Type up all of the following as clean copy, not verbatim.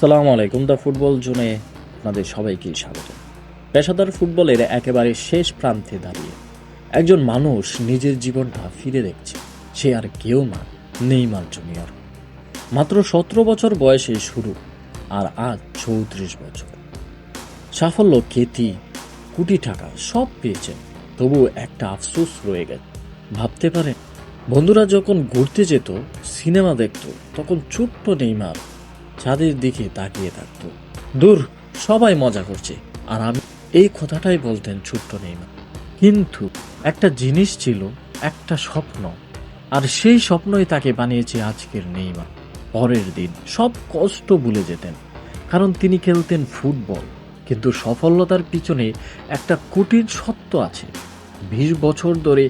আসসালামু আলাইকুম। The football জোনে আপনাদের সবাইকে স্বাগত। পেশাদার ফুটবলের একেবারে শেষ প্রান্তে দাঁড়িয়ে একজন মানুষ নিজের জীবনটা ফিরে দেখছে। সে আর কেউ না, নেইমার জুনিয়র। মাত্র 17 বছর বয়সে শুরু, আর আজ 34 বছর। সাফল্য, খ্যাতি, কোটি টাকা সব পেয়েছেন, তবুও একটা আফসোস রয়ে গেছে। ভাবতে পারেন, বন্ধুরা যখন ঘুরতে যেত, সিনেমা দেখতো, তখন ছোট্ট নেইমার ছাদের দিকে তাকিয়ে থাকতো। দূর, সবাই মজা করছে, আর আমি এই কথাটাই বলতেন ছোট্ট নেইমার। কিন্তু একটা জিনিস ছিল, একটা স্বপ্ন, আর সেই স্বপ্নই তাকে বানিয়েছে আজকের নেইমার। পরের দিন সব কষ্ট ভুলে যেতেন, কারণ তিনি খেলতেন ফুটবল। কিন্তু সফলতার পিছনে একটা কঠিন সত্য আছে। 20 বছর ধরে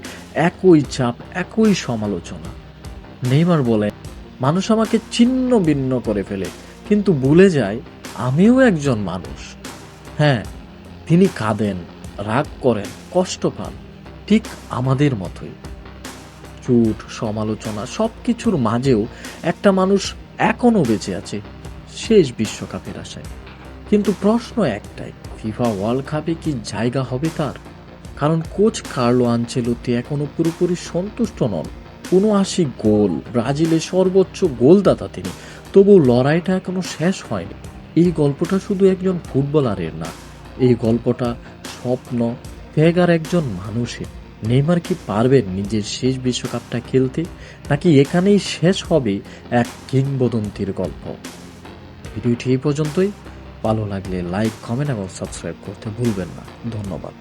একই চাপ, একই সমালোচনা। নেইমার বলে, মানুষ আমাকে ছিন্ন ভিন্ন করে ফেলে, কিন্তু ভুলে যায় আমিও একজন মানুষ। হ্যাঁ, তিনি কাঁদেন, রাগ করেন, কষ্ট পান, ঠিক আমাদের মতোই। চুট, সমালোচনা সবকিছুর মাঝেও একটা মানুষ এখনো বেঁচে আছে, শেষ বিশ্বকাপের আশায়। কিন্তু প্রশ্ন একটাই, ফিফা ওয়ার্ল্ড কাপে কি জায়গা হবে তার? কারণ কোচ কার্লো আনচেলত্তি এখনো পুরোপুরি সন্তুষ্ট নন। ৭৯ গোল, ব্রাজিলের সর্বোচ্চ গোলদাতা তিনি, তবু লড়াইটা এখনো শেষ হয়নি। এই গল্পটা শুধু একজন ফুটবলারের না, এই গল্পটা স্বপ্ন, ত্যাগ আর একজন মানুষের। নেইমার কি পারবেন নিজের শেষ বিশ্বকাপটা খেলতে, নাকি এখানেই শেষ হবে এক কিংবদন্তির গল্প? ভিডিওটি এই পর্যন্তই। ভালো লাগলে লাইক, কমেন্ট এবং সাবস্ক্রাইব করতে ভুলবেন না। ধন্যবাদ।